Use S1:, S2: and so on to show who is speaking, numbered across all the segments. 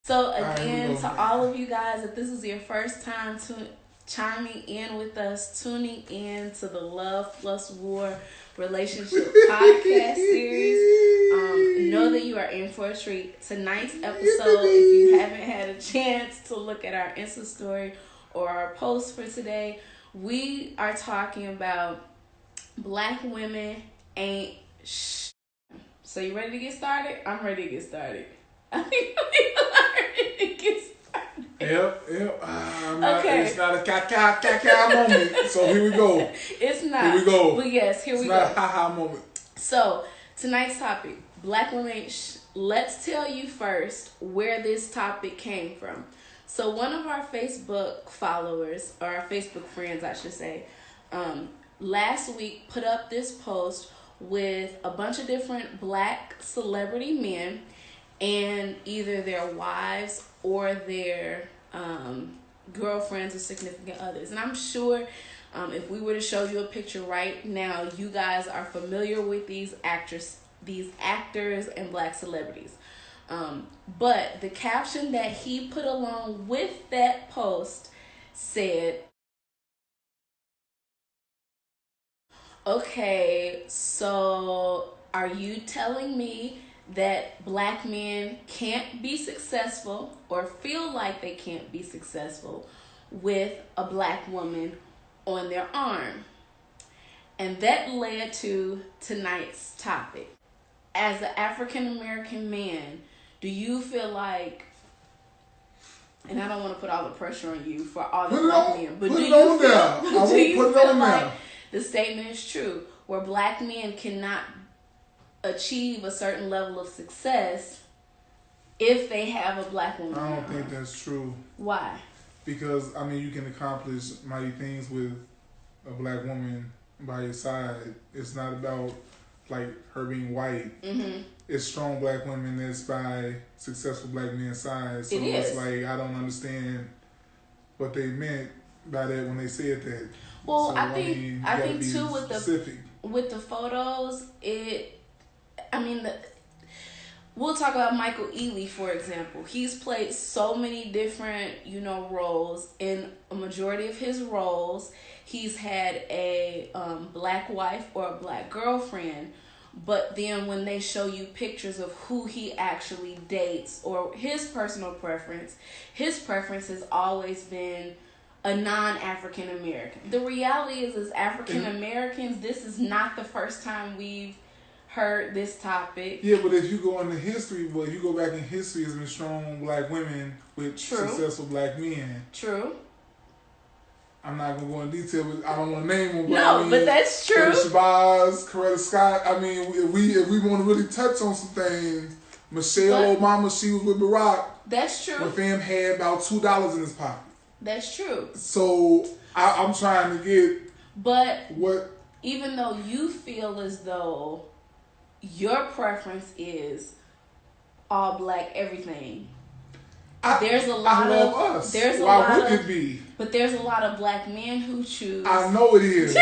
S1: So again, to all of you guys, if this is your first time chiming in with us, tuning in to the Love+War relationship podcast series, know that you are in for a treat. Tonight's episode, if you haven't had a chance to look at our Insta story or our post for today, we are talking about black women ain't sh. So you ready to get started? I'm ready to get started. I think people are ready to get started.
S2: Yep.
S1: Okay.
S2: It's not a caca moment. So here we go.
S1: It's not.
S2: Here we go.
S1: But yes, here we go.
S2: It's not a ha-ha moment.
S1: So tonight's topic, black women ain't sh. Let's tell you first where this topic came from. So one of our Facebook followers, or our Facebook friends, I should say, last week put up this post with a bunch of different black celebrity men and either their wives or their girlfriends or significant others. And I'm sure if we were to show you a picture right now, you guys are familiar with these actors and black celebrities. But the caption that he put along with that post said, okay, so are you telling me that black men can't be successful or feel like they can't be successful with a black woman on their arm? And that led to tonight's topic. As an African-American man, do you feel like, and I don't want to put all the pressure on you for all the black men, but do you feel like the statement is true, where black men cannot achieve a certain level of success if they have a black woman?
S2: I don't think that's true.
S1: Why?
S2: Because, you can accomplish mighty things with a black woman by your side. It's not about, her being white. Mm-hmm. It's strong black women that's by successful black men's side. So it's I don't understand what they meant by that when they said that.
S1: Well,
S2: so,
S1: I think too with the photos, we'll talk about Michael Ealy, for example. He's played so many different, roles. In a majority of his roles, he's had a black wife or a black girlfriend. But then when they show you pictures of who he actually dates or his personal preference, his preference has always been a non-African American. The reality is, as African Americans, this is not the first time we've heard this topic.
S2: Yeah, but if you go into history, you go back in history, it's been strong black women with successful black men.
S1: True.
S2: I'm not going to go in detail, but I don't want to name them.
S1: But that's true.
S2: Shabazz, Coretta Scott. If we want to really touch on some things, Michelle Obama, she was with Barack.
S1: That's true.
S2: When fam had about $2 in his pocket.
S1: That's true.
S2: So I'm trying to get.
S1: But
S2: what?
S1: Even though you feel as though your preference is all black everything, there's a lot
S2: of us. Why would it be?
S1: But there's a lot of black men who choose.
S2: I know it is.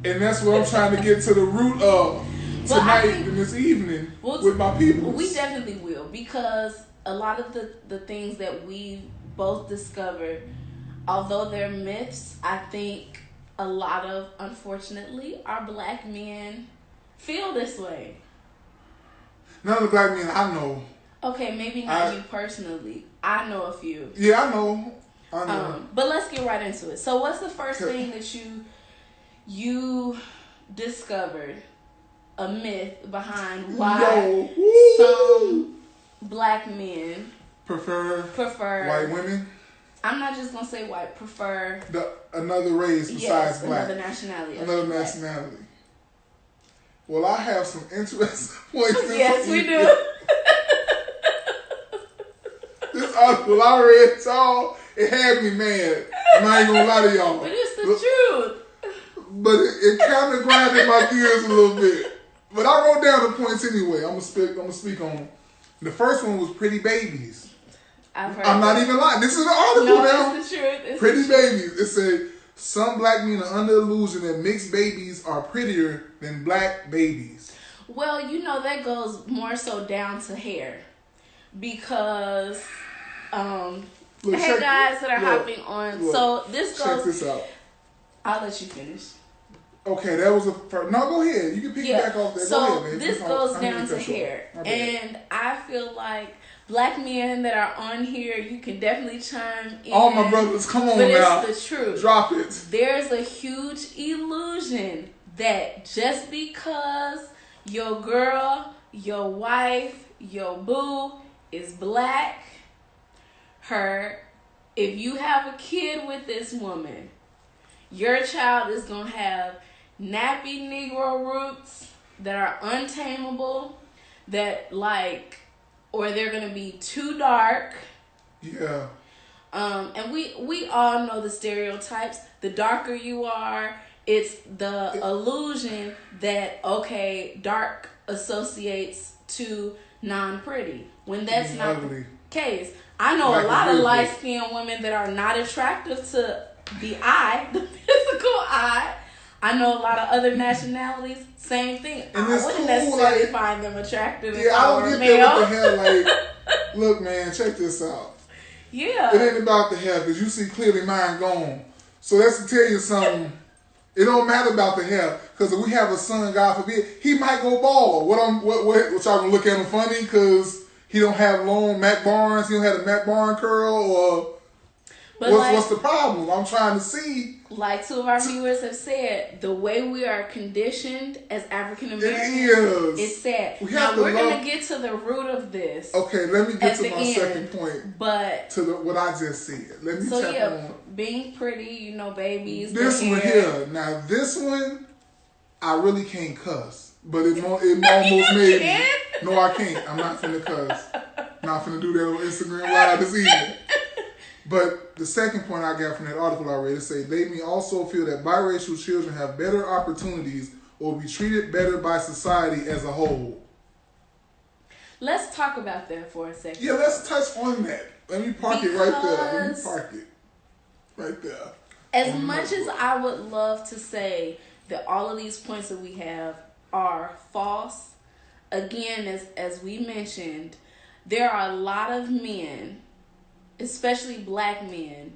S2: And that's what I'm trying to get to the root of tonight and this evening with my people.
S1: We definitely will, because a lot of the things that we both discovered, although they're myths, I think a lot of, unfortunately, our black men feel this way.
S2: None of the black men I know.
S1: Okay, maybe not you personally. I know a few.
S2: Yeah, I know.
S1: But let's get right into it. So what's the first thing that you discovered, a myth behind why some black men prefer
S2: white women?
S1: I'm not just going to say white. Prefer
S2: another race besides black.
S1: Another nationality.
S2: Another nationality. Well, I have some interesting points.
S1: Yes, we do.
S2: This article I read, y'all, it had me mad. I'm not even gonna lie to y'all.
S1: But it's the truth.
S2: But it kind of grinded my gears a little bit. But I wrote down the points anyway. I'm gonna speak on them. The first one was pretty babies. I'm not even lying. This is an article now.
S1: It's the truth.
S2: Pretty babies. It said some black men are under illusion that mixed babies are prettier than black babies.
S1: Well, that goes more so down to hair. because
S2: Look,
S1: hey guys that are hopping on.
S2: Look,
S1: so this goes.
S2: Check this out.
S1: I'll let you finish.
S2: Okay, that was a no. Go ahead. You can piggyback off that.
S1: So
S2: go ahead, man.
S1: this goes down to hair, and I feel like black men that are on here, you can definitely chime in.
S2: All my brothers, come on
S1: but
S2: now.
S1: It's the truth.
S2: Drop it.
S1: There's a huge illusion that just because your girl, your wife, your boo is black, if you have a kid with this woman, your child is going to have nappy Negro roots that are untamable, or they're going to be too dark.
S2: Yeah.
S1: And we all know the stereotypes. The darker you are, it's the illusion that, okay, dark associates to non-pretty. When that's not the case. I know a lot of light-skinned women that are not attractive to the eye, the physical eye. I know a lot of other nationalities, same thing.
S2: And
S1: I wouldn't necessarily find them attractive if I were
S2: don't get
S1: male.
S2: that with the hair. Like, look, man, check this out.
S1: Yeah.
S2: It ain't about the hair, because you see clearly mine gone. So that's to tell you something. It don't matter about the hair, because if we have a son, God forbid, he might go bald. What y'all gonna look at him funny because he don't have long Mac Barnes, he don't have a Mac Barnes curl, or what's the problem? I'm trying to see.
S1: Like two of our viewers have said, the way we are conditioned as African Americans, it's sad. Now we're gonna get to the root of this.
S2: Okay, let me get to my second point.
S1: But
S2: to what I just said. Let me tap on
S1: being pretty, babies.
S2: This one here. Now this one, I really can't cuss, but it almost made me. No, I can't. I'm not finna cuss. Not finna do that on Instagram Live this evening. But the second point I got from that article I read, it said, they may also feel that biracial children have better opportunities or be treated better by society as a whole.
S1: Let's talk about that for a second.
S2: Yeah, let's touch on that. Let me park it right there. Let me park it right there.
S1: As much as I would love to say that all of these points that we have are false, again, as we mentioned, there are a lot of men, especially black men,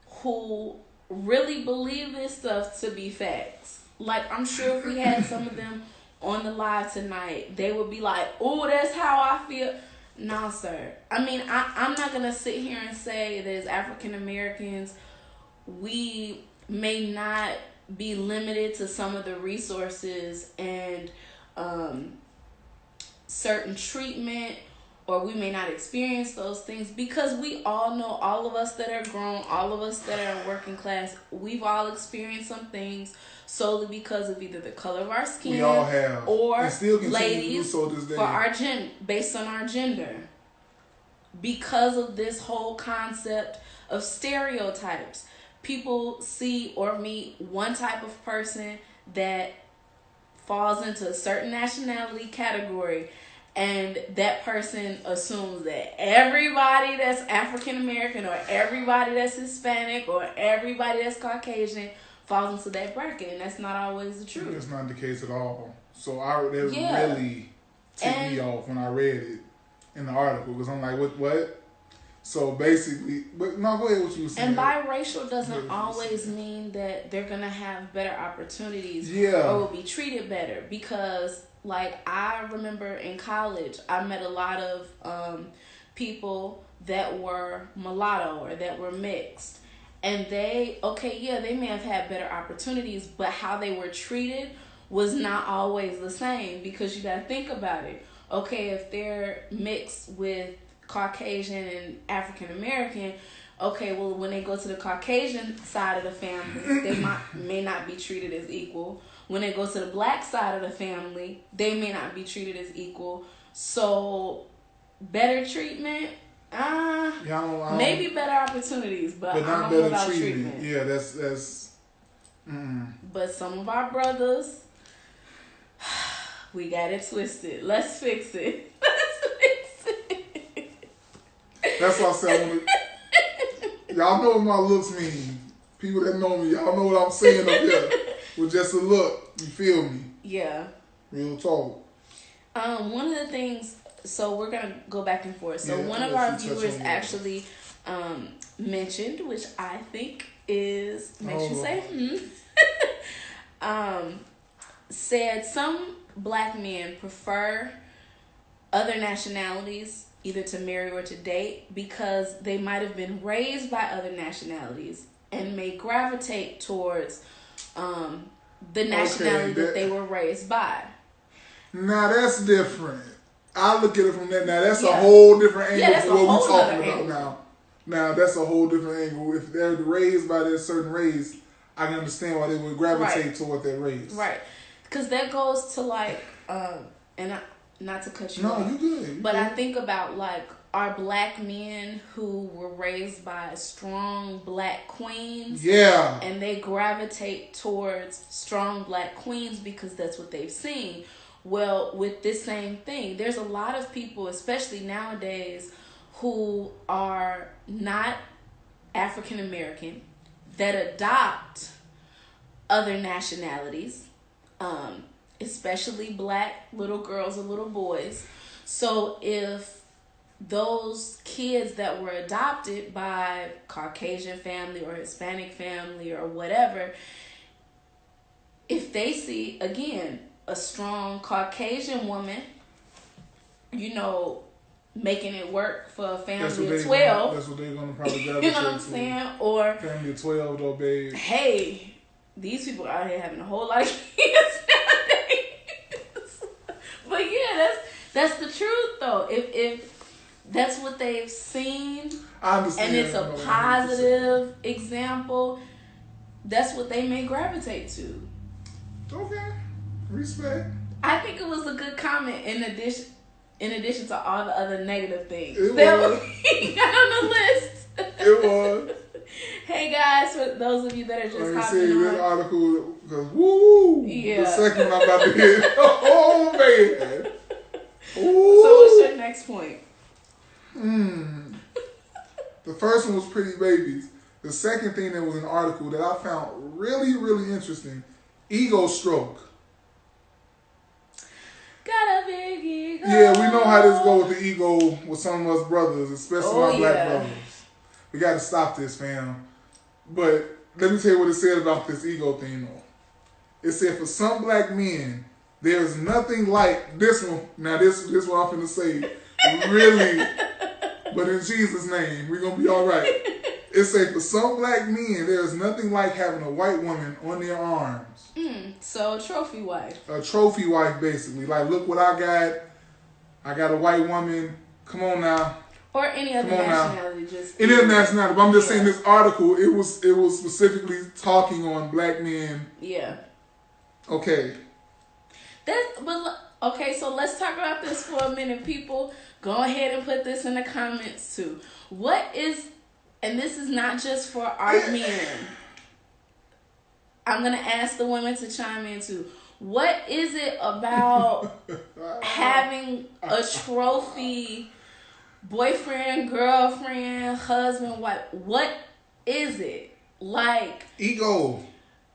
S1: who really believe this stuff to be facts. Like, I'm sure if we had some of them on the live tonight, they would be like, oh, that's how I feel. No, sir. I mean, I'm not going to sit here and say that as African Americans, we may not be limited to some of the resources and certain treatment, or we may not experience those things, because we all know, all of us that are grown, all of us that are working class, we've all experienced some things solely because of either the color of our skin,
S2: we all have,
S1: or
S2: and still
S1: ladies,
S2: so this day.
S1: For our based on our gender, because of this whole concept of stereotypes. People see or meet one type of person that falls into a certain nationality category, and that person assumes that everybody that's African American or everybody that's Hispanic or everybody that's Caucasian falls into that bracket, and that's not always the truth.
S2: That's not the case at all. So that really ticked me off when I read it in the article, because I'm like, what? So basically, but no, go ahead what you were saying.
S1: And biracial doesn't always mean that they're going to have better opportunities or will be treated better, because like I remember in college, I met a lot of people that were mulatto or that were mixed. And they may have had better opportunities, but how they were treated was not always the same, because you got to think about it. Okay, if they're mixed with Caucasian and African American, okay, well, when they go to the Caucasian side of the family, they may not be treated as equal. When they go to the black side of the family, they may not be treated as equal. So, better treatment, maybe better opportunities, but I
S2: not
S1: don't know
S2: better
S1: about treatment.
S2: Yeah, that's.
S1: But some of our brothers, we got it twisted. Let's fix it.
S2: That's why I said, y'all know what my looks mean. People that know me, y'all know what I'm saying up here. With just a look, you feel me?
S1: Yeah.
S2: Real talk.
S1: One of the things, So we're gonna go back and forth. So
S2: Yeah,
S1: one of
S2: I'll
S1: our
S2: let you touch
S1: viewers
S2: on that.
S1: actually mentioned, which I think makes you say said some black men prefer other nationalities either to marry or to date because they might have been raised by other nationalities and may gravitate towards the nationality that they were raised by.
S2: Now that's different. I look at it from that. Now that's a
S1: Yeah.
S2: whole different angle
S1: that's
S2: for
S1: a
S2: what
S1: whole
S2: we're talking
S1: nother
S2: about
S1: angle.
S2: now. Now that's a whole different angle. If they're raised by this certain race, I can understand why they would gravitate toward that race.
S1: Right. Because that goes to like, not to cut you off.
S2: No, you good.
S1: But I think about like our black men who were raised by strong black queens.
S2: Yeah.
S1: And they gravitate towards strong black queens because that's what they've seen. Well, with this same thing, there's a lot of people, especially nowadays, who are not African American that adopt other nationalities, especially black little girls and little boys. So if those kids that were adopted by Caucasian family or Hispanic family or whatever, if they see, again, a strong Caucasian woman, making it work for a family of 12.
S2: That's what they're going to probably gravitate
S1: You know what I'm saying? Or
S2: family of 12 though, babe.
S1: Hey, these people out here having a whole lot of kids nowadays. But yeah, that's the truth though. If that's what they've seen,
S2: I understand,
S1: and it's a positive example, that's what they may gravitate to.
S2: Okay, respect.
S1: I think it was a good comment in addition to all the other negative things
S2: It
S1: that
S2: was.
S1: we got on the list.
S2: It was.
S1: Hey guys, for those of you that are just hopping on.
S2: This article goes woo.
S1: Yeah.
S2: The second one I'm about to hit. Oh man. Ooh.
S1: So what's your next point?
S2: The first one was Pretty Babies. The second thing that was an article that I found really, really interesting. Ego stroke.
S1: Got a big ego.
S2: Yeah, we know how this goes with the ego with some of us brothers, especially my black brothers. We got to stop this, fam. But let me tell you what it said about this ego thing, though. It said for some black men, there's nothing like this one. Now, this one I'm finna say, really, but in Jesus' name, we're going to be all right. It said for some black men, there's nothing like having a white woman on their arms.
S1: So a trophy wife.
S2: A trophy wife, basically. Like, look what I got. I got a white woman. Come on now.
S1: Or any other nationality. Just
S2: any other nationality. But I'm just saying this article, it was specifically talking on black men.
S1: Yeah.
S2: Okay.
S1: Okay, so let's talk about this for a minute, people. Go ahead and put this in the comments too. What is, and this is not just for our men. I'm gonna ask the women to chime in too. What is it about having a trophy boyfriend, girlfriend, husband, wife? What is it? Like
S2: ego.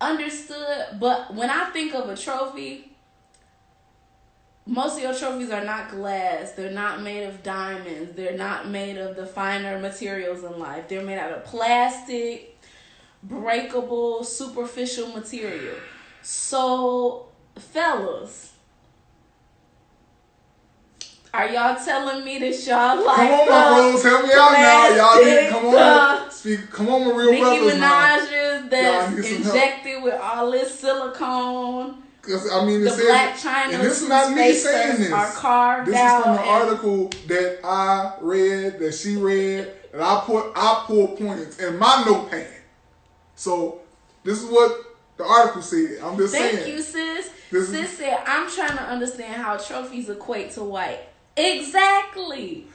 S1: Understood, but when I think of a trophy, most of your trophies are not glass. They're not made of diamonds. They're not made of the finer materials in life. They're made out of plastic, breakable, superficial material. So, fellas, are y'all telling me that y'all like?
S2: Come on, my bros, help me out now. Y'all need come on, speak. Come on, my real brothers now.
S1: Nicki Minaj's that's injected with all this silicone.
S2: Because I mean,
S1: the Black China
S2: and this is not me saying this.
S1: Are carved
S2: this
S1: out
S2: is from an article that I read, that she read, and I pulled points in my notepad. So this is what the article said. I'm just saying.
S1: Thank you, sis. Sis said, I'm trying to understand how trophies equate to white. Exactly.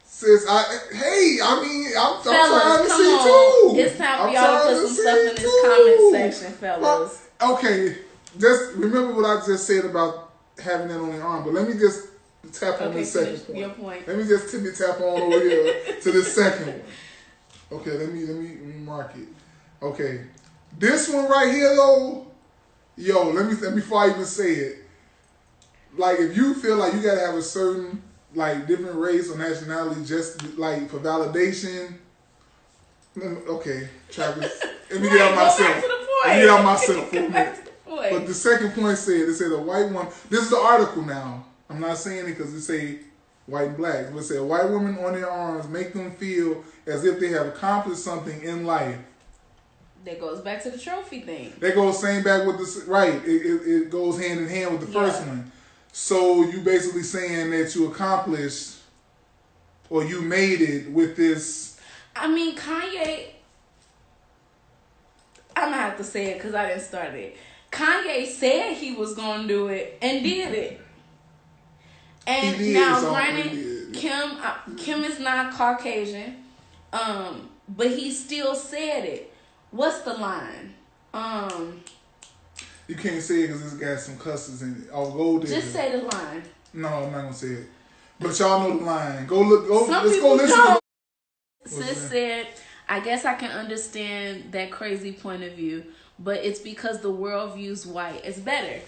S2: Sis, I'm
S1: fellas,
S2: trying to see
S1: on.
S2: too.
S1: It's time for y'all to put some stuff in this comment section, fellas.
S2: Okay, just remember what I just said about having that on your arm, but let me just tap on this second point.
S1: Your point.
S2: Let me just tippy tap on over here to the second one. Okay, let me mark it. Okay, this one right here though, let me before I even say it. Like if you feel like you gotta have a certain like different race or nationality just like for validation. Okay, Travis, let me get out myself. Let me get out myself for a minute. But the second point said, it said a white woman. This is the article now. I'm not saying it because it say white and black. But it said a white woman on their arms make them feel as if they have accomplished something in life.
S1: That goes back to the trophy thing.
S2: That goes same back with the right. It goes hand in hand with the first one. So you basically saying that you accomplished or you made it with this.
S1: I mean, Kanye. I'm gonna have to say it because I didn't start it. Kanye said he was gonna do it and did it. And now, granted, Kim is not Caucasian, but he still said it. What's the line?
S2: You can't say it because it's got some cusses in it. I'll go there.
S1: Just say the line.
S2: No, I'm not gonna say it. But y'all know the line. Go look.
S1: Let's go listen. Sis said, "I guess I can understand that crazy point of view, but it's because the world views white as better."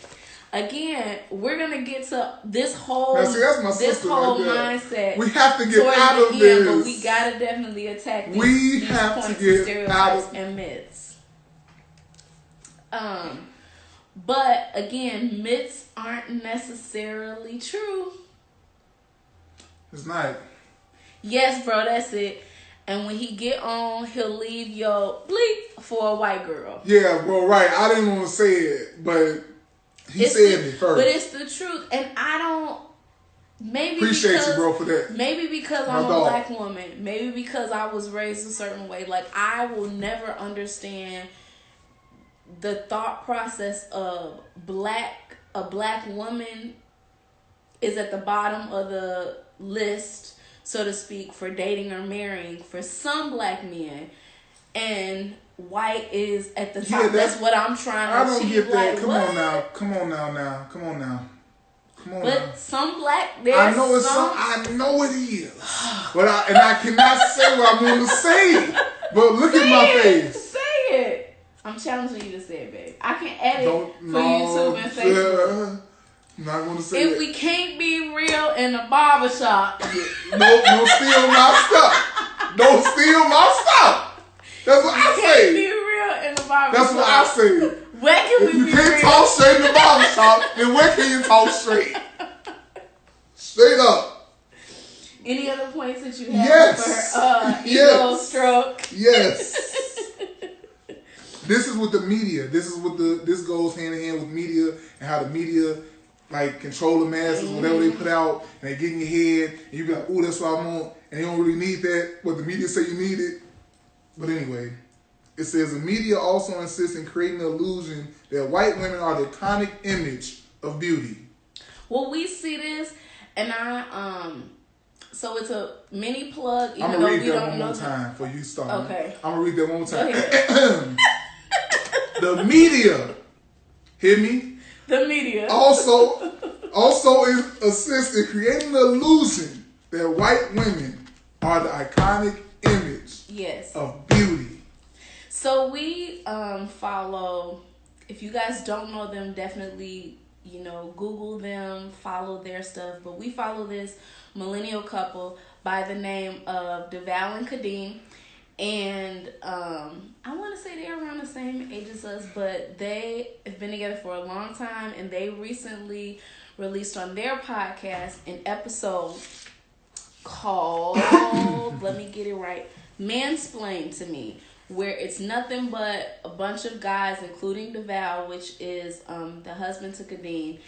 S1: Again, we're gonna get to this whole mindset.
S2: We have to get out of this.
S1: But we gotta definitely attack these
S2: have
S1: points
S2: to get
S1: of stereotypes and myths. But again, myths aren't necessarily true.
S2: It's not.
S1: Yes, bro, that's it. And when he get on, he'll leave your bleep for a white girl.
S2: Yeah, bro, right. I didn't want to say it, but he said it first.
S1: But it's the truth. And I don't...
S2: Appreciate you, bro, for that.
S1: Maybe because I'm a black woman. Maybe because I was raised a certain way. Like, I will never understand the thought process of a black woman is at the bottom of the list, so to speak, for dating or marrying for some black men, and white is at the top. Yeah, that's what I'm trying to achieve. I don't get that.
S2: Like, Come on now.
S1: But some black,
S2: I know it is. But I cannot say what I want to say. But look at my face.
S1: Say it. I'm challenging you to say it, babe. I can edit for YouTube and Facebook.
S2: I'm not going to say
S1: if we can't be real in the barbershop.
S2: No steal my stuff. Don't steal my stuff. That's what I say.
S1: Can't be real in the barbershop.
S2: That's what I say.
S1: Where can we be real?
S2: If you can't talk straight in the barbershop, then where can you talk straight? Straight up.
S1: Any other points that you have for ego stroke?
S2: Yes. This is with the media. This goes hand in hand with media and how the media like control the masses, whatever they put out, and they get in your head, and you be like, "Ooh, that's what I want," and you don't really need that. But the media say you need it. But anyway, it says the media also insists in creating the illusion that white women are the iconic image of beauty.
S1: Well, we see this, and so it's a mini plug.
S2: I'm gonna read that one more time before you start.
S1: Okay.
S2: I'm gonna read that one more time. The media, hear me?
S1: The media
S2: also assists in creating the illusion that white women are the iconic image of beauty.
S1: So we follow. If you guys don't know them, definitely Google them, follow their stuff. But we follow this millennial couple by the name of Deval and Kadeem. And I want to say they're around the same age as us, but they have been together for a long time, and they recently released on their podcast an episode called, let me get it right, Mansplain to Me, where it's nothing but a bunch of guys, including Deval, which is the husband to Kadeem.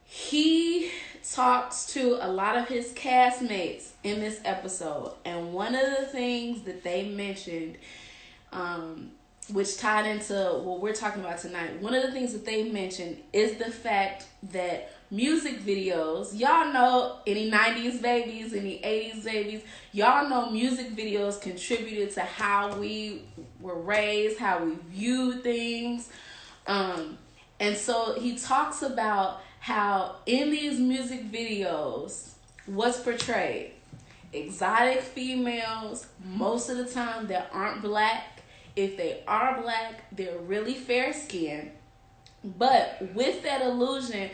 S1: He talks to a lot of his castmates in this episode, and one of the things that they mentioned, which tied into what we're talking about tonight, one of the things that they mentioned is the fact that music videos, y'all know, any 90s babies, any 80s babies, y'all know music videos contributed to how we were raised, how we view things, and so he talks about how in these music videos, what's portrayed? Exotic females, most of the time that aren't black. If they are black, they're really fair skinned. But with that illusion,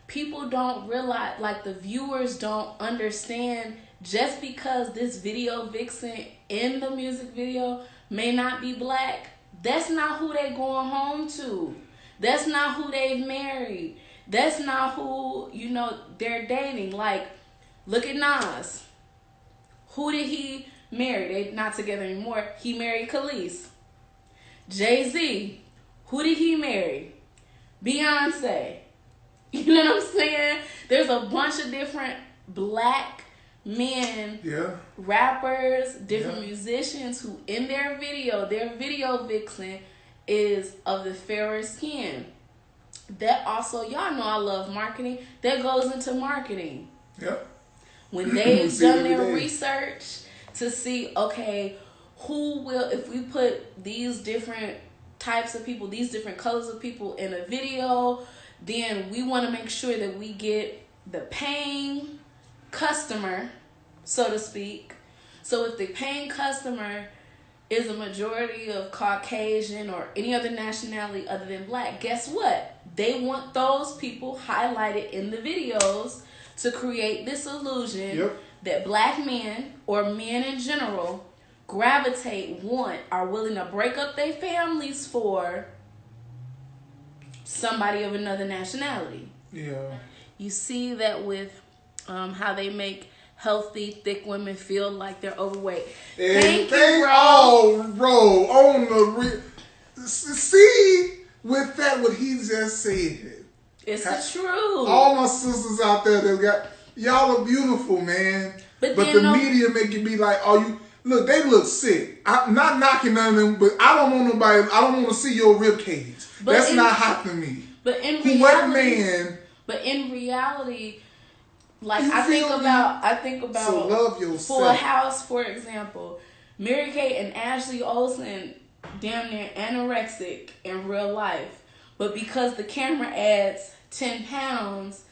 S1: people don't realize, like the viewers don't understand, just because this video vixen in the music video may not be black, that's not who they going home to. That's not who they've married. That's not who, they're dating. Like, look at Nas. Who did he marry? They're not together anymore. He married Khalees. Jay-Z. Who did he marry? Beyonce. You know what I'm saying? There's a bunch of different black men, rappers, different musicians who in their video vixen is of the fairer skin. That also, y'all know I love marketing. That goes into marketing.
S2: Yep.
S1: When they've done their research to see, okay, who will, if we put these different types of people, these different colors of people in a video, then we want to make sure that we get the paying customer, so to speak. So if the paying customer is a majority of Caucasian or any other nationality other than black, guess what? They want those people highlighted in the videos to create this illusion that black men or men in general gravitate, are willing to break up their families for somebody of another nationality.
S2: Yeah.
S1: You see that with how they make healthy, thick women feel like they're overweight. Thank you, bro.
S2: Oh, bro, on the see with that what he just said.
S1: It's the truth.
S2: All my sisters out there that got y'all are beautiful, man. But the media make it be like, oh, you look, they look sick. I'm not knocking none of them, but I don't want nobody. I don't want to see your rib cage. That's not hot to me.
S1: But in reality, like I think about
S2: so love yourself.
S1: Full House, for example. Mary Kate and Ashley Olsen damn near anorexic in real life, but because the camera adds 10 pounds,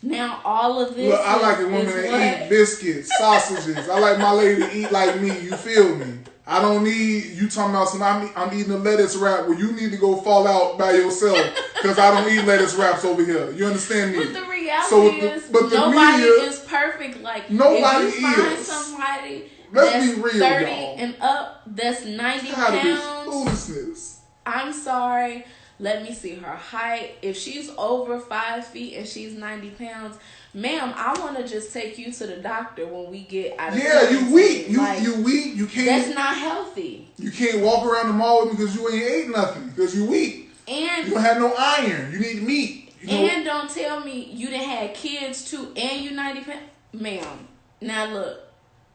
S1: now all of this.
S2: Look, I like a woman that eat biscuits, sausages. I like my lady to eat like me. You feel me? I don't need you talking about I'm eating a lettuce wrap where you need to go fall out by yourself because I don't eat lettuce wraps over here. You understand me?
S1: But the reality is, nobody is perfect. Like
S2: nobody
S1: if you find somebody
S2: Let's be real,
S1: 30
S2: y'all.
S1: and up, that's 90 pounds.
S2: Foolishness.
S1: I'm sorry. Let me see her height. If she's over 5 feet and she's 90 pounds, ma'am, I want to just take you to the doctor when we get out of
S2: you weak. You weak. You can't.
S1: That's not healthy.
S2: You can't walk around the mall because you ain't ate nothing because you weak. And you don't have no iron. You need meat.
S1: And don't tell me you done had kids too and you 90 pounds. Ma'am, now look.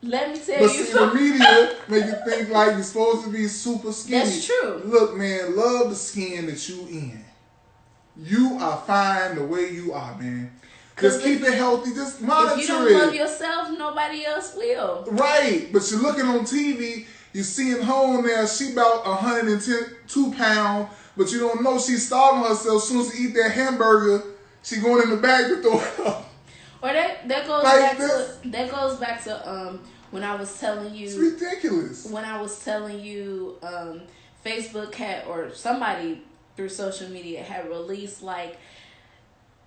S1: Let me tell you.
S2: But see, the media make you think like you're supposed to be super skinny.
S1: That's true.
S2: Look, man, love the skin that you in. You are fine the way you are, man. Just keep it healthy. Just monitor it.
S1: If you don't love yourself, nobody else will.
S2: Right. But you're looking on TV, you're seeing her on there, she about 102 pounds, but you don't know she's starving herself. As soon as she eat that hamburger, she going in the bag to throw it up.
S1: Or that goes back to when I was telling you.
S2: It's ridiculous.
S1: When I was telling you, Facebook had, or somebody through social media had released like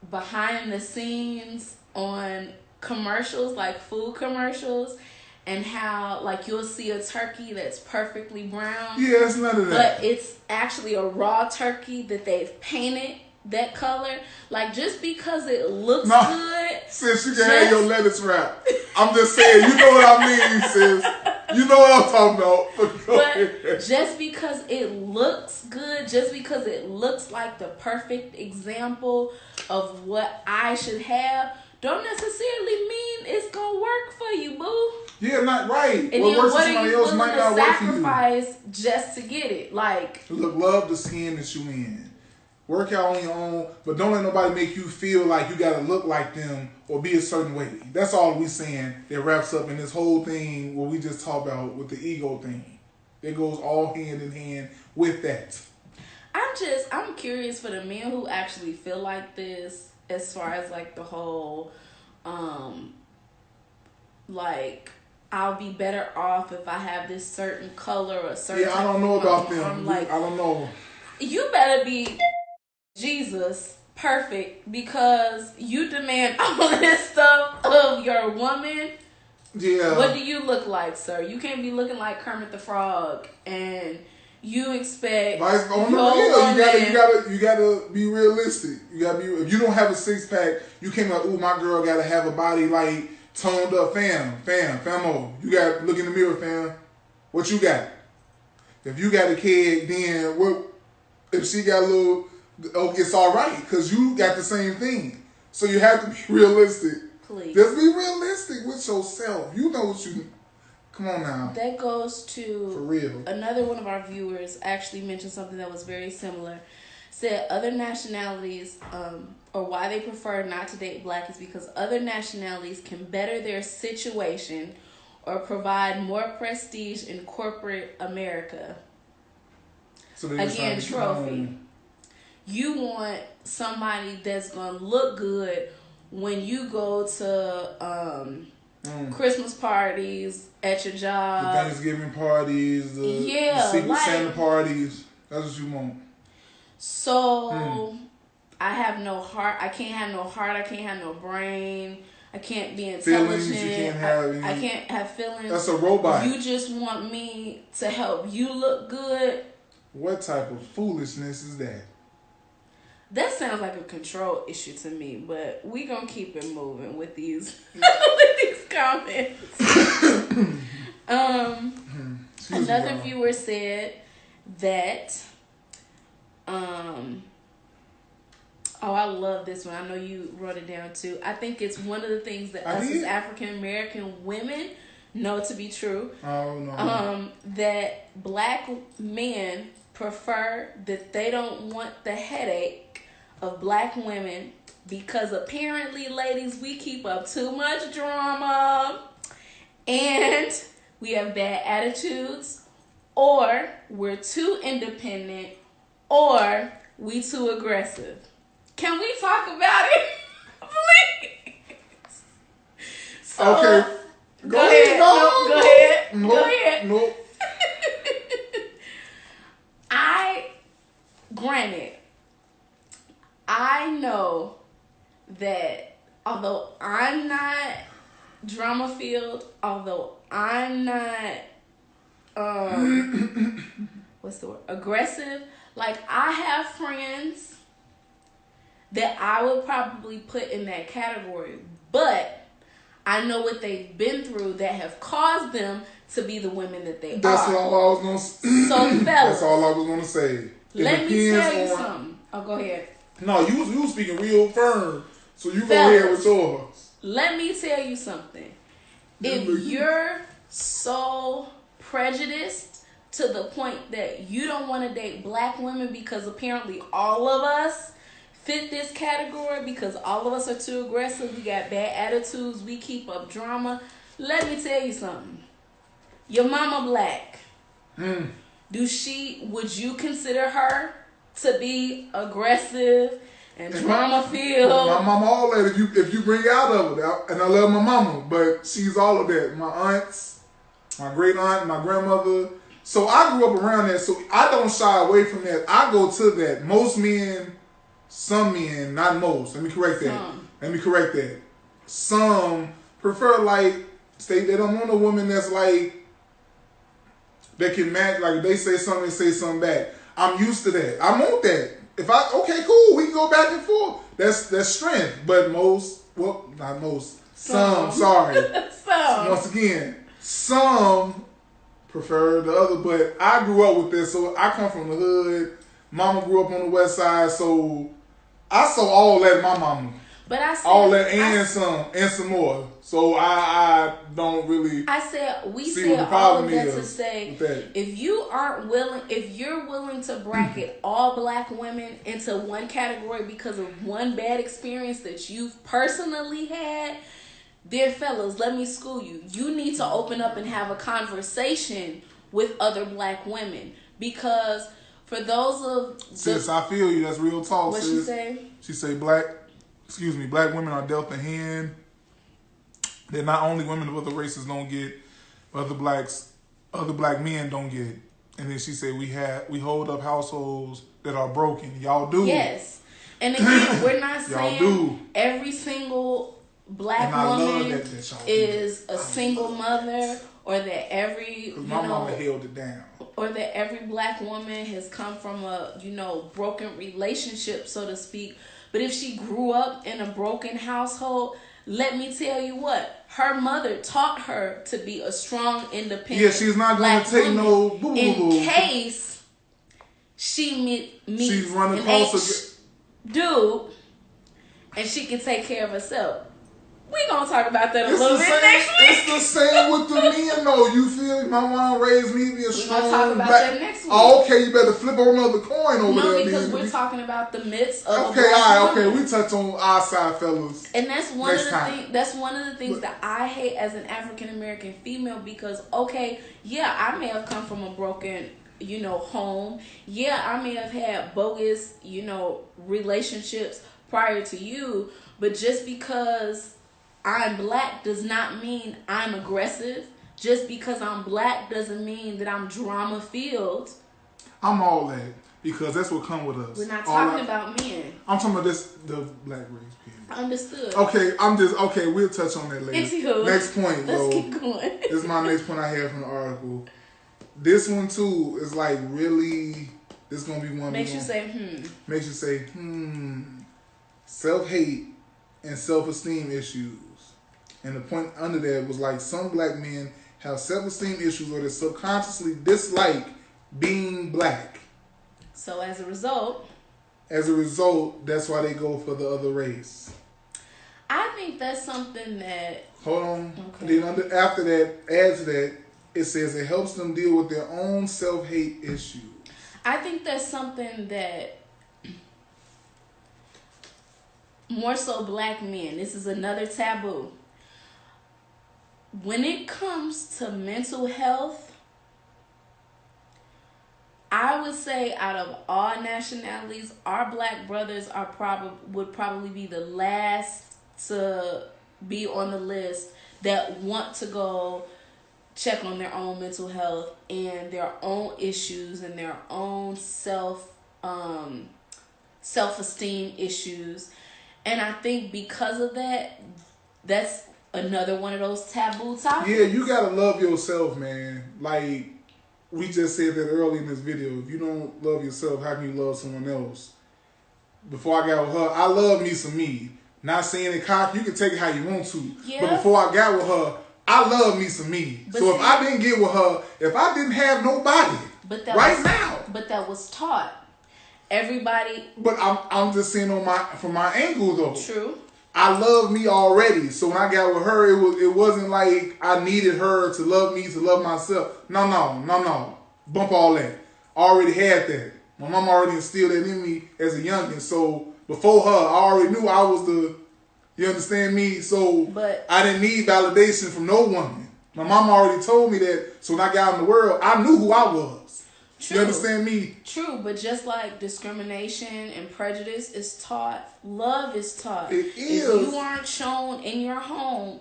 S1: behind the scenes on commercials, like food commercials, and how like you'll see a turkey that's perfectly brown.
S2: Yeah, it's none of that.
S1: But it's actually a raw turkey that they've painted that color. Like just because it looks good.
S2: Sis, you can have your lettuce wrap. I'm just saying, you know what I mean, sis. You know what I'm talking about.
S1: But just because it looks good, just because it looks like the perfect example of what I should have, don't necessarily mean it's gonna work for you, boo.
S2: Yeah, not right.
S1: And
S2: what works for
S1: are
S2: somebody
S1: you
S2: else might not work for you.
S1: Sacrifice just to get it. Like,
S2: look, love the skin that you in. Work out on your own, but don't let nobody make you feel like you gotta look like them or be a certain way. That's all we saying that wraps up in this whole thing what we just talked about with the ego thing. It goes all hand in hand with that.
S1: I'm curious for the men who actually feel like this, as far as like the whole, like I'll be better off if I have this certain color or certain.
S2: Yeah, I don't know about them. I don't know.
S1: You better be Jesus perfect because you demand all this stuff of your woman.
S2: Yeah.
S1: What do you look like, sir? You can't be looking like Kermit the Frog, and you expect
S2: on the real. You gotta be realistic. You gotta be. If you don't have a 6-pack, you can't like, ooh, my girl gotta have a body like toned up. Famo. You gotta look in the mirror, fam. What you got? If you got a kid, then what? If she got a little, it's all right because you got the same thing. So you have to be realistic.
S1: Please.
S2: Just be realistic with yourself. You know what you... Come on now.
S1: That goes to...
S2: For real.
S1: Another one of our viewers actually mentioned something that was very similar. Said other nationalities, or why they prefer not to date black is because other nationalities can better their situation or provide more prestige in corporate America.
S2: So
S1: again, trophy. You want somebody that's going to look good when you go to Christmas parties at your job,
S2: the Thanksgiving parties, the Secret Santa parties. That's what you want.
S1: So I have no heart. I can't have no heart. I can't have no brain. I can't be intelligent.
S2: Feelings, you can't have any.
S1: I can't have feelings.
S2: That's a robot.
S1: You just want me to help you look good.
S2: What type of foolishness is that?
S1: That sounds like a control issue to me, but we gonna keep it moving with these with these comments. Another viewer said that oh, I love this one. I know you wrote it down too. I think it's one of the things that us as African American women know to be true.
S2: Oh no.
S1: That black men prefer that they don't want the headache of black women because apparently, ladies, we keep up too much drama and we have bad attitudes, or we're too independent, or we too aggressive. Can we talk about it, please? So,
S2: okay.
S1: Go ahead. Go ahead.
S2: Nope.
S1: Granted, I know that although I'm not drama filled, although I'm not what's the word? Aggressive, like I have friends that I would probably put in that category, but I know what they've been through that have caused them to be the women that they are.
S2: That's all I was gonna say.
S1: So fellas,
S2: that's all I was gonna say.
S1: Let me tell you something. Oh, go ahead.
S2: No, you was speaking real firm, so you go ahead with yours.
S1: Let me tell you something. If you're so prejudiced to the point that you don't want to date black women because apparently all of us fit this category because all of us are too aggressive, we got bad attitudes, we keep up drama, let me tell you something. Your mama black. Would you consider her to be aggressive and drama filled?
S2: My mama all that. If you bring out of it, and I love my mama, but she's all of that. My aunts, my great aunt, my grandmother. So I grew up around that. So I don't shy away from that. I go to that. Most men, some men, not most. Let me correct that. Some prefer they don't want a woman that's like. That can match, like if they say something back. I'm used to that. I want that. Okay, cool, we can go back and forth. That's strength. But not most. Some, sorry.
S1: Some.
S2: Once again, some prefer the other, but I grew up with this, so I come from the hood. Mama grew up on the west side, so I saw all that in my mama.
S1: But I said
S2: all that and some more. So I don't really.
S1: We said all of that to say if you're willing to bracket all black women into one category because of one bad experience that you've personally had, dear fellas, let me school you. You need to open up and have a conversation with other black women because for those of
S2: sis, I feel you. That's real talk.
S1: What
S2: sis.
S1: she say?
S2: She say black women are dealt a hand that not only women of other races don't get, but other black men don't get. And then she said we hold up households that are broken. Y'all do.
S1: Yes. And again, we're not saying
S2: do.
S1: every single black woman is a single mother, or that every
S2: my mama held it down,
S1: or that every black woman has come from a broken relationship, so to speak. But if she grew up in a broken household, let me tell you what, her mother taught her to be a strong, independent.
S2: Yeah, she's not going to take no boo-boo.
S1: In case she meets
S2: she's running across
S1: dude, and she can take care of herself. We gonna talk about that a little bit
S2: next
S1: week.
S2: It's the same with the men, though. You feel me? My mom raised me to be a strong.
S1: We're gonna talk about that next week.
S2: Oh, okay, you better flip on another coin over there.
S1: No, because we're talking about the myths of
S2: okay, all right, okay. We touch on our side, fellas.
S1: And that's one of the things. That's one of the things that I hate as an African American female, because yeah, I may have come from a broken home. Yeah, I may have had bogus relationships prior to you, but just because I'm black does not mean I'm aggressive. Just because I'm black doesn't mean that I'm drama filled.
S2: I'm all that, because that's what come with us.
S1: We're not talking about men.
S2: I'm talking about the black race. Period.
S1: Understood.
S2: Okay, we'll touch on that later.
S1: Anywho,
S2: next point,
S1: let's keep going.
S2: This is my next point I have from the article. This one too is like really. This is gonna be one.
S1: Makes you say
S2: Makes you say Self-hate and self-esteem issues. And the point under that was like, some black men have self-esteem issues, or they subconsciously dislike being black.
S1: So as a result,
S2: that's why they go for the other race.
S1: I think that's something that.
S2: Hold on.
S1: Okay.
S2: Then after that, add to that, it says it helps them deal with their own self-hate issues.
S1: I think that's something that more so black men. This is another taboo. When it comes to mental health, I would say out of all nationalities, our black brothers would probably be the last to be on the list that want to go check on their own mental health and their own issues and their own self-esteem issues. And I think because of that, that's another one of those taboo topics.
S2: Yeah, you gotta love yourself, man. Like we just said that earlier in this video. If you don't love yourself, how can you love someone else? Before I got with her, I love me some me. Not saying it cocky, you can take it how you want to.
S1: Yeah.
S2: But before I got with her, I love me some me. But so if I didn't get with her, if I didn't have nobody now.
S1: But that was taught. Everybody.
S2: But I'm just saying from my angle though.
S1: True.
S2: I love me already. So when I got with her, it wasn't like I needed her to love me, to love myself. No. Bump all that. I already had that. My mom already instilled that in me as a youngin'. So before her, I already knew I was you understand me? So
S1: but
S2: I didn't need validation from no woman. My mom already told me that. So when I got in the world, I knew who I was. True. You understand me?
S1: True, but just like discrimination and prejudice is taught, love is taught.
S2: It is.
S1: If you aren't shown in your home,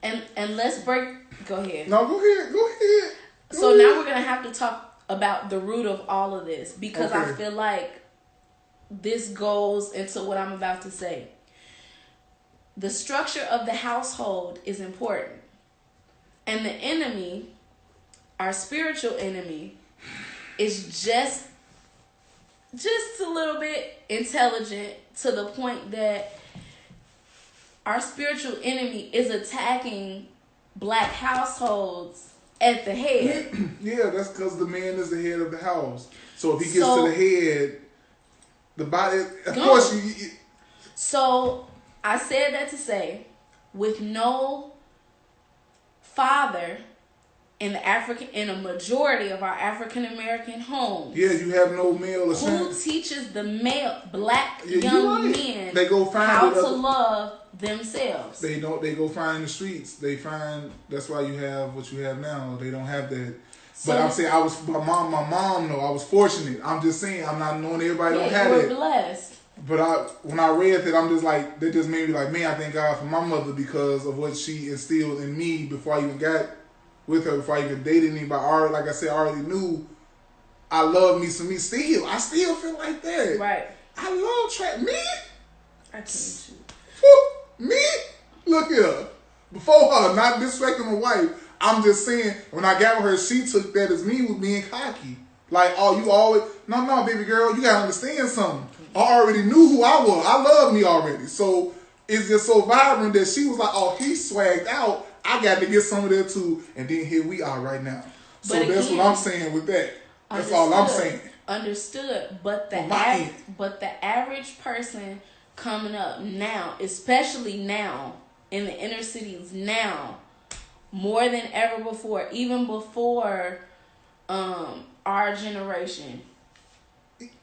S1: and let's break. Go ahead.
S2: No, go ahead.
S1: So now we're gonna have to talk about the root of all of this, because I feel like this goes into what I'm about to say. The structure of the household is important, and the enemy, our spiritual enemy, is just a little bit intelligent, to the point that our spiritual enemy is attacking black households at the head.
S2: Yeah, that's because the man is the head of the house. So if he gets to the head, the body, of course you.
S1: So I said that to say, with no father in a majority of our African American homes.
S2: Yeah, you have no male.
S1: Who teaches the black young men
S2: they go find
S1: how to love themselves?
S2: They go find in the streets. They find, that's why you have what you have now. They don't have that. So, but I'm saying my mom though, I was fortunate. I'm just saying, I'm not knowing everybody don't have it.
S1: You were blessed.
S2: But when I read that, I'm just like, that just made me like, man, I thank God for my mother, because of what she instilled in me before I even got with her, before I even dated anybody. Like I said, I already knew I love me some me still. I still feel like that.
S1: Right.
S2: I love Trav. Me?
S1: I can't shoot.
S2: Me? Look here. Before her, not disrespecting my wife, I'm just saying, when I got with her, she took that as me with being cocky. Like, oh, you always... No, baby girl, you gotta understand something. I already knew who I was. I love me already. So, it's just so vibrant that she was like, oh, he swagged out. I got to get some of that too. And then here we are right now. So again, that's what I'm saying with that. That's all I'm saying.
S1: Understood. But the average person coming up now, especially now, in the inner cities now, more than ever before, even before our generation,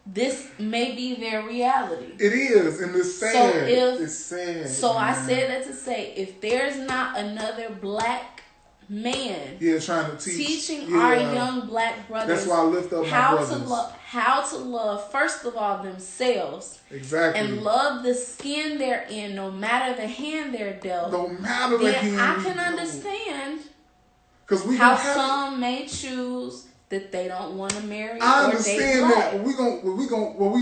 S1: this may be their reality.
S2: It is, and it's sad. It's sad.
S1: So man. I said that to say, if there's not another black man
S2: trying to
S1: teaching our young black brothers,
S2: that's why I lift up my brothers.
S1: How to love, first of all, themselves.
S2: Exactly.
S1: And love the skin they're in, no matter the hand they're dealt.
S2: No matter the hand
S1: I can understand
S2: how
S1: some may choose that they don't want to marry.
S2: I understand that. We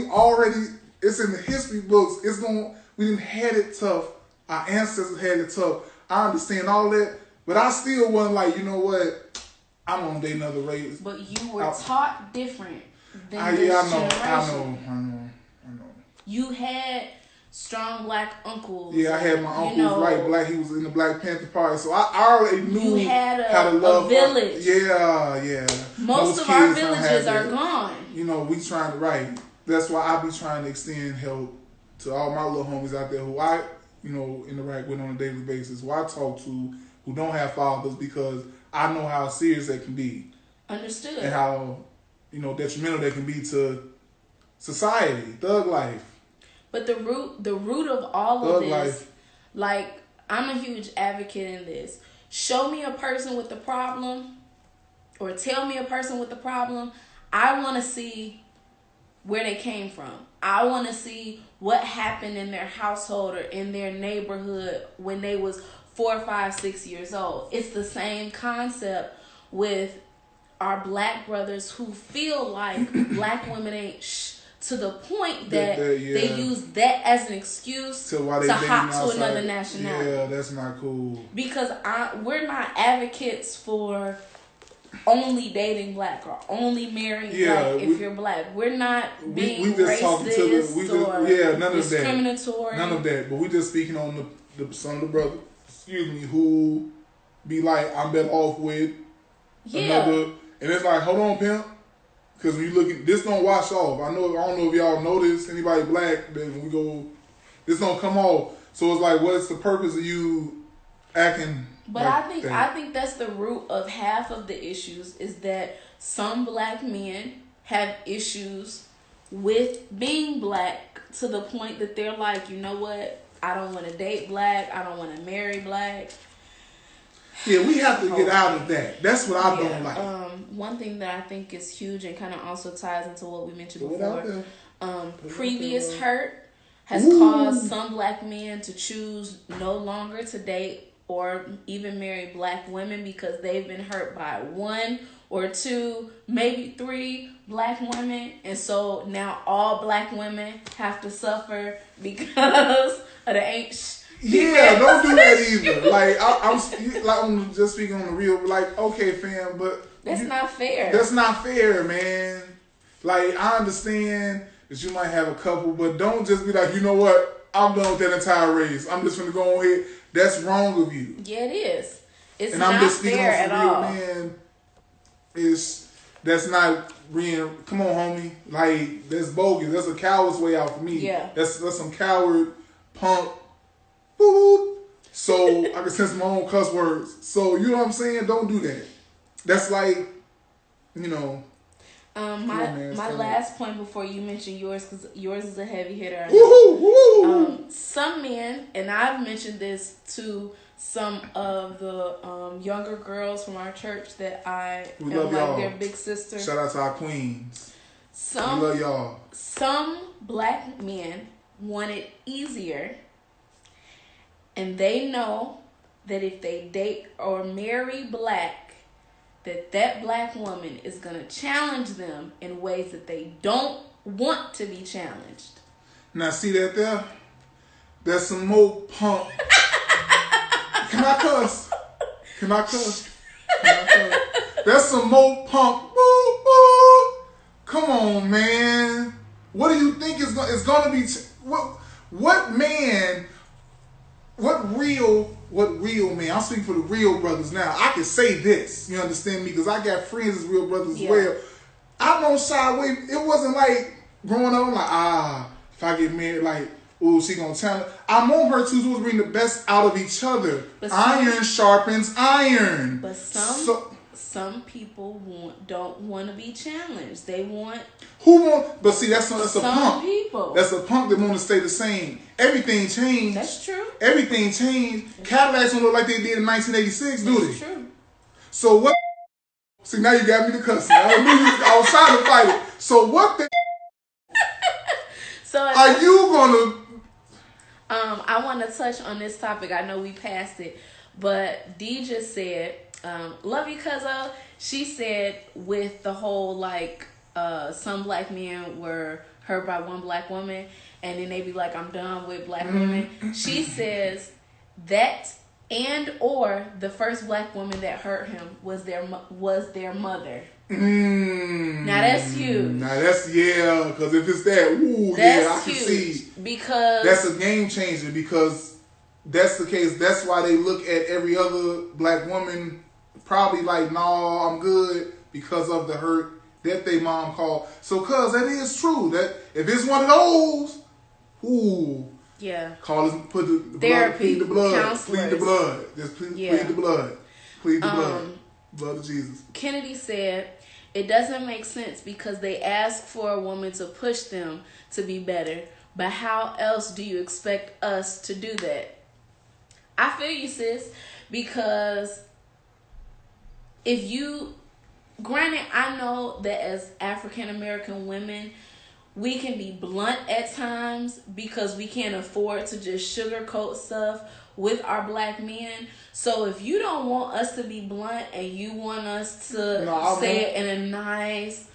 S2: already, it's in the history books. We didn't had it tough. Our ancestors had it tough. I understand all that, but I still wasn't like, you know what? I'm gonna date another race.
S1: But you were taught different than this generation.
S2: I know.
S1: You had strong black uncles.
S2: Yeah, I had my uncle black. He was in the Black Panther Party, so I already knew how to love
S1: a village.
S2: Yeah.
S1: Most of our villages are gone.
S2: You know, we trying to That's why I be trying to extend help to all my little homies out there who I, interact with on a daily basis, who I talk to, who don't have fathers, because I know how serious that can be.
S1: Understood.
S2: And how, detrimental that can be to society, thug life.
S1: But the root of all of this, like, I'm a huge advocate in this. Show me a person with a problem, or tell me a person with a problem. I want to see where they came from. I want to see what happened in their household or in their neighborhood when they was 4, 5, 6 years old. It's the same concept with our black brothers who feel like black women ain't to the point that they use that as an excuse to hop to another nationality.
S2: Yeah, that's not cool.
S1: Because we're not advocates for only dating black or only marrying black if you're black. We're not being racist or
S2: none
S1: discriminatory.
S2: None of that. But we just speaking on some of the brothers, who be like, I'm better off with another. And it's like, hold on, pimp. Because when you look at this, don't wash off. I don't know if y'all notice anybody black, then when we go, this don't come off. So it's like, what's the purpose of you acting?
S1: But like I think that's the root of half of the issues, is that some black men have issues with being black to the point that they're like, you know what? I don't want to date black. I don't want to marry black.
S2: Yeah, we have to get out of that. That's what I don't like.
S1: One thing that I think is huge and kind of also ties into what we mentioned before. Previous hurt has caused some black men to choose no longer to date or even marry black women because they've been hurt by 1 or 2, maybe 3 black women. And so now all black women have to suffer because of the ain't
S2: Yeah, don't do that either. Like I'm just speaking on the real. Like, okay, fam, but
S1: that's not fair.
S2: That's not fair, man. Like, I understand that you might have a couple, but don't just be like, you know what? I'm done with that entire race. I'm just gonna go on here. That's wrong of you.
S1: Yeah, it is. It's
S2: and
S1: not
S2: I'm just speaking
S1: fair
S2: on
S1: at
S2: real,
S1: all.
S2: man. That's not real. Come on, homie. Like, that's bogus. That's a coward's way out for me.
S1: Yeah.
S2: That's some coward punk. Boop. So I can sense my own cuss words. So you know what I'm saying? Don't do that. That's like,
S1: my last point before you mention yours, because yours is a heavy hitter. Some men, and I've mentioned this to some of the younger girls from our church that I am like y'all. Their big sister.
S2: Shout out to our queens. We love y'all.
S1: Some black men want it easier, and they know that if they date or marry black, that black woman is going to challenge them in ways that they don't want to be challenged.
S2: Now see that there? That's some more punk. Can I cuss? Can I cuss? Can I cuss? That's some more punk. Woo, woo. Come on, man. What do you think is going to be? What man? What real man? I'm speaking for the real brothers now. I can say this. You understand me? Because I got friends as real brothers as well. I don't shy away. It wasn't like growing up, I'm like, if I get married, like, ooh, she gonna tell me. I want her to bring the best out of each other. But iron sharpens iron.
S1: But some people don't want to be challenged. They want.
S2: Who want? But see, that's a punk.
S1: Some people.
S2: That's a punk that want to stay the same. Everything changed.
S1: That's true.
S2: Everything changed. Cadillacs don't look like they did in 1986, do they?
S1: That's true.
S2: So what? See, now you got me to cussing. I was trying to fight it. So what the?
S1: So
S2: are you gonna?
S1: I want to touch on this topic. I know we passed it, but Dee just said, "Love you, cuzzo." She said with the whole like, some black men were hurt by one black woman, and then they be like, "I'm done with black women." She says that and or the first black woman that hurt him was their mother. Now that's huge.
S2: Now that's because if it's that, I can see
S1: because
S2: that's a game changer. Because that's the case. That's why they look at every other black woman probably like, no, I'm good because of the hurt that they mom called. So, cuz that is true. That if it's one of those, call us, put the
S1: therapy,
S2: blood, plead the blood,
S1: counselors.
S2: plead the blood, just plead the blood, plead the blood. Blood of Jesus.
S1: Kennedy said, it doesn't make sense because they ask for a woman to push them to be better. But how else do you expect us to do that? I feel you, sis, because granted, I know that as African American women, we can be blunt at times because we can't afford to just sugarcoat stuff with our black men. So if you don't want us to be blunt and you want us to say it in a nice,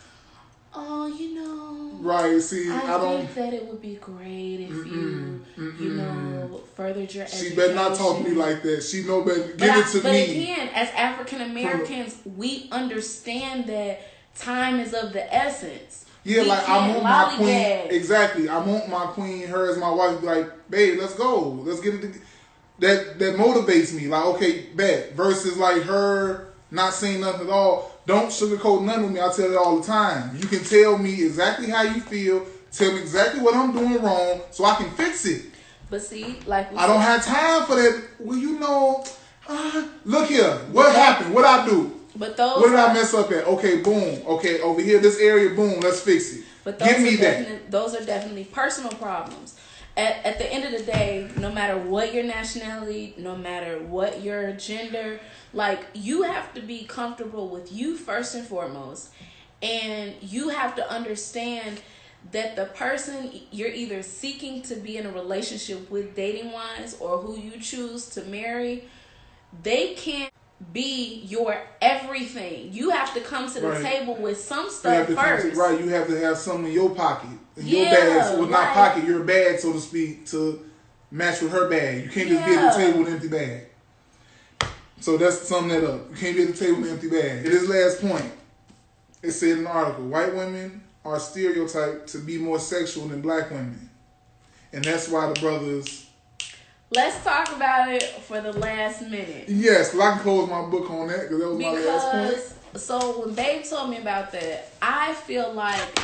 S2: right? See, I don't
S1: think that it would be great if you furthered your education.
S2: She better not talk to me like that. She know better. Give it to me.
S1: But again, as African Americans, we understand that time is of the essence.
S2: Yeah, like I want my queen. Exactly, I want my queen. Her as my wife. Be like, babe, let's go. Let's get it. That motivates me. Like, okay, bet. Versus like her not saying nothing at all. Don't sugarcoat nothing with me. I tell it all the time. You can tell me exactly how you feel. Tell me exactly what I'm doing wrong so I can fix it.
S1: But see, like
S2: I don't have time for that. Well, look here. What happened? What I do?
S1: But those
S2: what did I mess up at? Okay, boom. Okay, over here, this area, boom. Let's fix it.
S1: But
S2: give me that.
S1: Those are definitely personal problems. At the end of the day, no matter what your nationality, no matter what your gender, like you have to be comfortable with you first and foremost. And you have to understand that the person you're either seeking to be in a relationship with dating wise or who you choose to marry, they can't be your everything. You have to come to the table with some stuff first.
S2: You have to have something in your pocket. Your bag, well, not pocket, your bag, so to speak, to match with her bag. You can't just be at the table with an empty bag. So that's summing that up. You can't be at the table with an empty bag. This last point, it said in the article, white women are stereotyped to be more sexual than black women. And that's why the brothers...
S1: Let's talk about it for the last minute.
S2: Yes, well, I can close my book on that because that was my last point.
S1: So when Babe told me about that, I feel like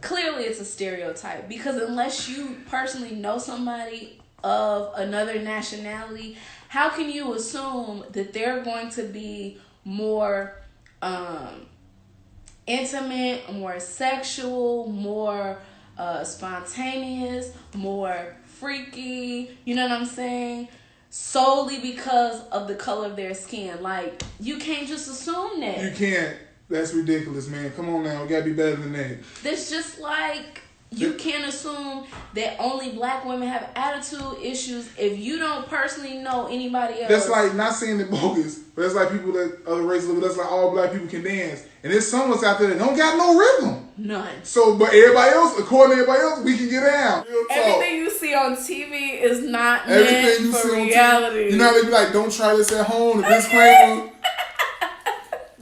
S1: clearly it's a stereotype because unless you personally know somebody of another nationality, how can you assume that they're going to be more intimate, more sexual, more spontaneous, more freaky, you know what I'm saying? Solely because of the color of their skin. Like, you can't just assume that.
S2: You can't. That's ridiculous, man. Come on now. We gotta be better than that.
S1: That's just like, you can't assume that only black women have attitude issues if you don't personally know anybody else.
S2: That's like, not saying it bogus, but it's like people that other races, that's like all black people can dance. And there's some of us out there that don't got no rhythm.
S1: None.
S2: So, but everybody else, according to everybody else, we can get down.
S1: Everything you see on TV is not
S2: everything
S1: meant for reality.
S2: TV, you know how they be like, don't try this at home, the disclaimer.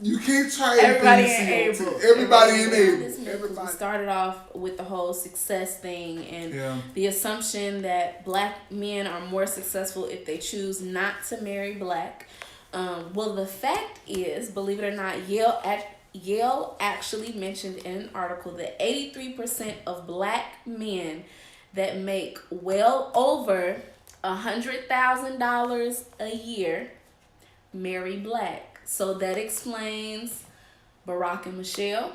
S2: You can't try everything you see on TV. Everybody ain't able.
S1: Everybody. We started off with the whole success thing and the assumption that black men are more successful if they choose not to marry black. Well, the fact is, believe it or not, Yale actually mentioned in an article that 83% of black men that make well over $100,000 a year marry black. So that explains Barack and Michelle.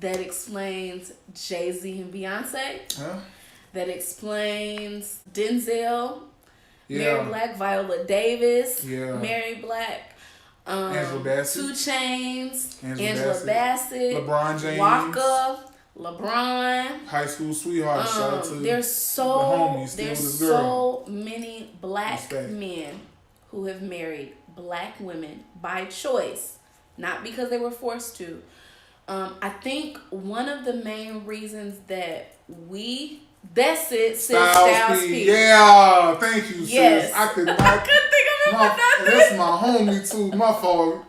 S1: That explains Jay-Z and Beyonce.
S2: Huh?
S1: That explains Denzel, married black. Viola Davis, married black.
S2: Angela Bassett.
S1: 2 Chainz, Angela Bassett.
S2: LeBron James.
S1: Waka, LeBron.
S2: High school sweetheart. Shout out to
S1: there's so many black men who have married black women by choice, not because they were forced to. I think one of the main reasons that that's it, Styles P.
S2: Yeah, thank you,
S1: yes.
S2: sis. I couldn't
S1: think of it for nothing.
S2: That's my homie too. My fault.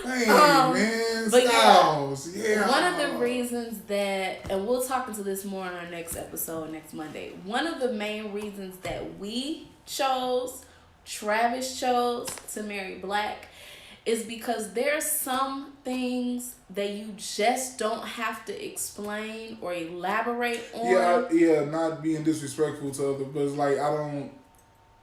S2: Hey, man, Styles. Yeah.
S1: One of the reasons that, and we'll talk into this more on our next episode next Monday. One of the main reasons that Travis chose to marry black is because there's some things that you just don't have to explain or elaborate on.
S2: Yeah, not being disrespectful to others, but it's like I don't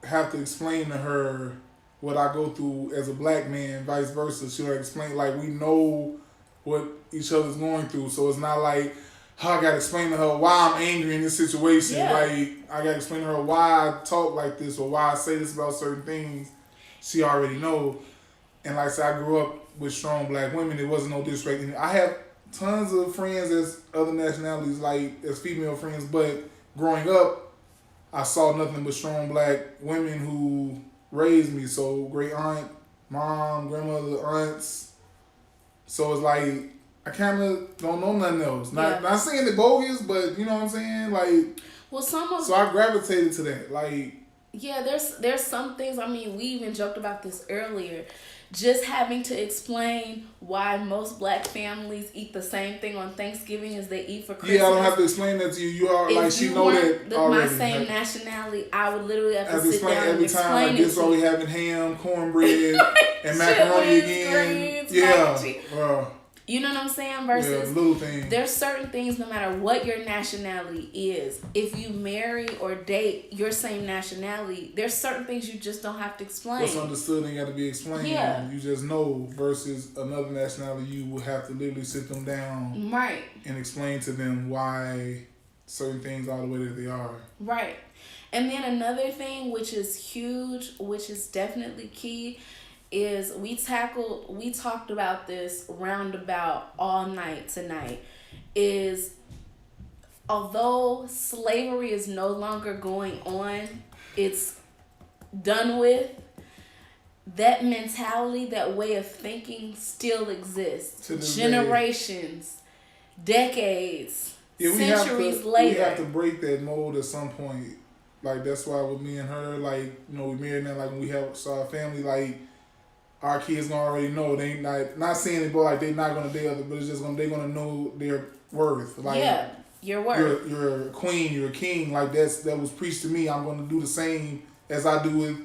S2: have to explain to her what I go through as a black man, vice versa. She'll explain, like, we know what each other's going through, so it's not like I gotta explain to her why I'm angry in this situation.
S1: Yeah.
S2: Like, I gotta explain to her why I talk like this or why I say this about certain things. She already know. And like I said, I grew up with strong black women. There wasn't no disrespect. I have tons of friends as other nationalities, like as female friends, but growing up, I saw nothing but strong black women who raised me. So great aunt, mom, grandmother, aunts. So it's like, I kind of don't know nothing else. Not saying it bogus, but you know what I'm saying? Like, so I gravitated to that. Like,
S1: yeah, there's some things. I mean, we even joked about this earlier. Just having to explain why most black families eat the same thing on Thanksgiving as they eat for Christmas.
S2: Yeah, I don't have to explain that to you. You are like, she know that already.
S1: My same nationality, I would literally have to sit down and
S2: every time. Like, this already having ham, cornbread, and macaroni again.
S1: Yeah. You know what I'm saying? Versus
S2: little things.
S1: There's certain things, no matter what your nationality is, if you marry or date your same nationality, there's certain things you just don't have to explain.
S2: What's understood ain't got to be explained.
S1: Yeah.
S2: You just know. Versus another nationality, you will have to literally sit them down,
S1: right, and
S2: explain to them why certain things are the way that they are.
S1: Right. And then another thing, which is huge, which is definitely key, is we talked about this roundabout all night tonight, is although slavery is no longer going on, it's done with, that mentality, that way of thinking still exists. Generations, decades, centuries later.
S2: We have to break that mold at some point. Like, that's why with me and her, like, you know, we married now, like, when we have our family, like, our kids gonna already know. They not saying it, but like they not gonna date other, but it's just they're gonna know their worth. Like,
S1: your worth.
S2: You're a queen. You're a king. Like that was preached to me. I'm gonna do the same as I do with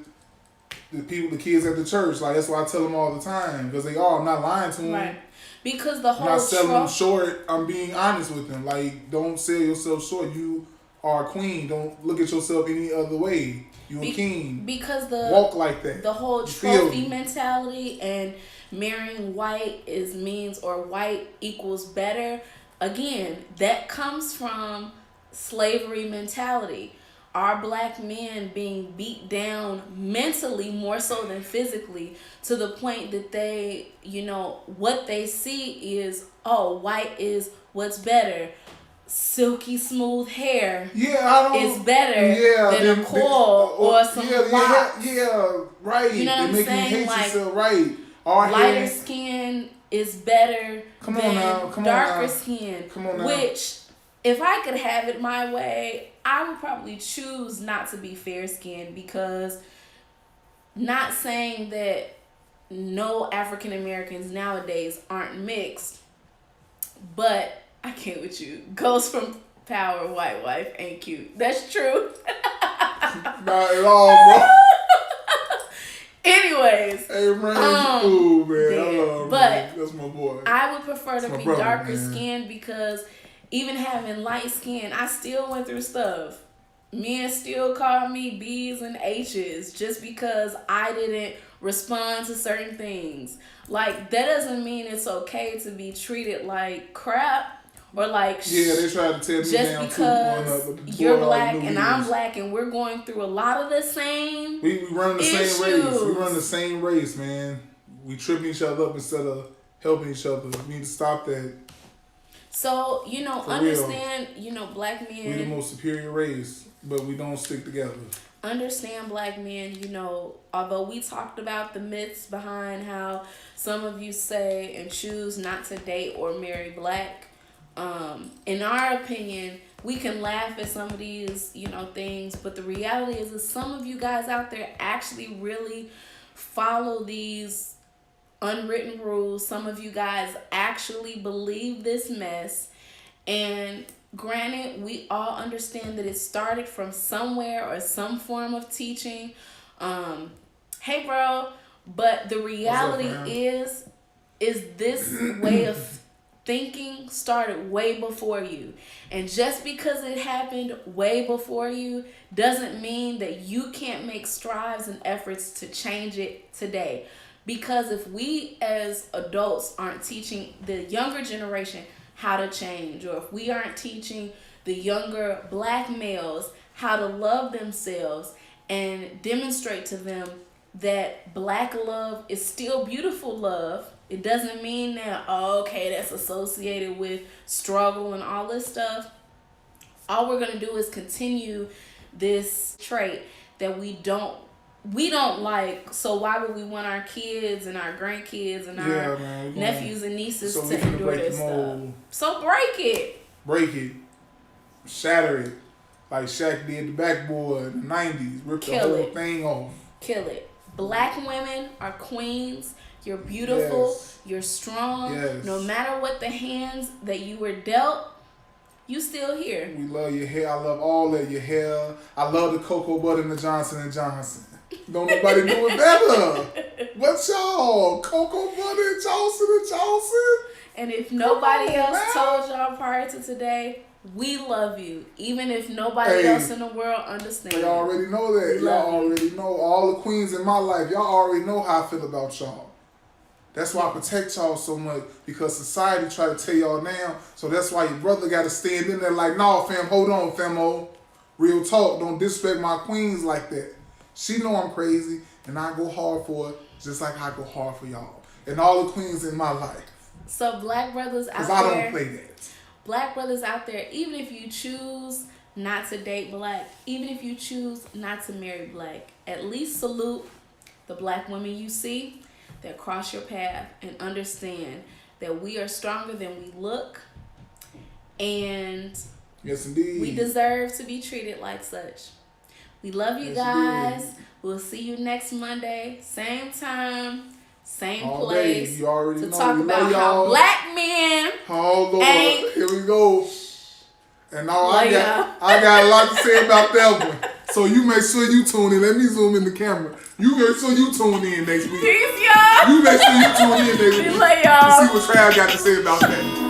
S2: the kids at the church. Like, that's why I tell them all the time, because they are. I'm not lying to them.
S1: Right. Because the whole.
S2: I'm not selling them short. I'm being honest with them. Like, don't sell yourself short. You are a queen. Don't look at yourself any other way. You're a king.
S1: Because
S2: walk like that.
S1: The whole trophy mentality and marrying white means white equals better. Again, that comes from slavery mentality. Our black men being beat down mentally more so than physically, to the point that they, you know, what they see is, oh, white is what's better. Silky smooth hair is better than a coil or some locks.
S2: Right.
S1: You know what I'm saying? Like,
S2: right. Our
S1: lighter skin is better than darker skin.
S2: Come on now.
S1: Which, if I could have it my way, I would probably choose not to be fair skinned, because not saying that no African Americans nowadays aren't mixed, but I can't with you. Ghost from Power, white wife ain't cute. That's true.
S2: Not at all, bro.
S1: Anyways.
S2: Hey, man, cool, man. I love him,
S1: but
S2: man. That's my boy.
S1: I would prefer to be
S2: brother,
S1: darker
S2: man.
S1: skinned, because even having light skin, I still went through stuff. Men still call me B's and H's just because I didn't respond to certain things. Like, that doesn't mean it's okay to be treated like crap. Or like,
S2: yeah, they try to tell me
S1: just because you're black and I'm black and we're going through a lot of the same
S2: we run the
S1: issues.
S2: same race. We run the same race, man. We tripping each other up instead of helping each other. We need to stop that.
S1: So, you know,
S2: For
S1: understand,
S2: real.
S1: you know, black men.
S2: We're the most superior race, but we don't stick together.
S1: Understand, black men, you know, although we talked about the myths behind how some of you say and choose not to date or marry black, in our opinion, we can laugh at some of these, you know, things, but the reality is that some of you guys out there actually really follow these unwritten rules. Some of you guys actually believe this mess. And granted, we all understand that it started from somewhere or some form of teaching. Hey, bro, but the reality is this way of thinking started way before you. And just because it happened way before you doesn't mean that you can't make strides and efforts to change it today. Because if we as adults aren't teaching the younger generation how to change, or if we aren't teaching the younger black males how to love themselves and demonstrate to them that black love is still beautiful love, it doesn't mean that, oh, okay, that's associated with struggle and all this stuff. All we're going to do is continue this trait that we don't like. So why would we want our kids and our grandkids and our nephews and nieces to endure this stuff? So break it.
S2: Break it. Shatter it. Like Shaq did the backboard in the 90s. Rip the whole thing off.
S1: Kill it. Black women are queens. You're beautiful.
S2: Yes.
S1: You're strong.
S2: Yes.
S1: No matter what the hands that you were dealt, you still here.
S2: We love your hair. I love all of your hair. I love the cocoa butter and the Johnson & Johnson. Don't nobody do it better. What's y'all? Cocoa butter and Johnson & Johnson?
S1: And if nobody else told y'all prior to today, we love you. Even if nobody else in the world understands.
S2: Y'all already know that. Y'all already know. All the queens in my life, y'all already know how I feel about y'all. That's why I protect y'all so much, because society try to tear y'all down. So that's why your brother got to stand in there like, nah, fam, hold on, famo. Real talk, don't disrespect my queens like that. She know I'm crazy, and I go hard for her just like I go hard for y'all. And all the queens in my life.
S1: So black brothers out there.
S2: Because I don't play that.
S1: Black brothers out there, even if you choose not to date black, even if you choose not to marry black, at least salute the black women you see that cross your path, and understand that we are stronger than we look, and
S2: yes, indeed,
S1: we deserve to be treated like such. We love you guys. Indeed. We'll see you next Monday, same time, same all place,
S2: you already
S1: to
S2: know.
S1: talk about how black men ain't.
S2: Here we go. And now I got a lot to say about that one. So you make sure you tune in. Let me zoom in the camera. You make sure you tune in next week.
S1: Peace, y'all.
S2: You make sure you tune in next week.
S1: Y'all.
S2: To see what Trav got to say about that.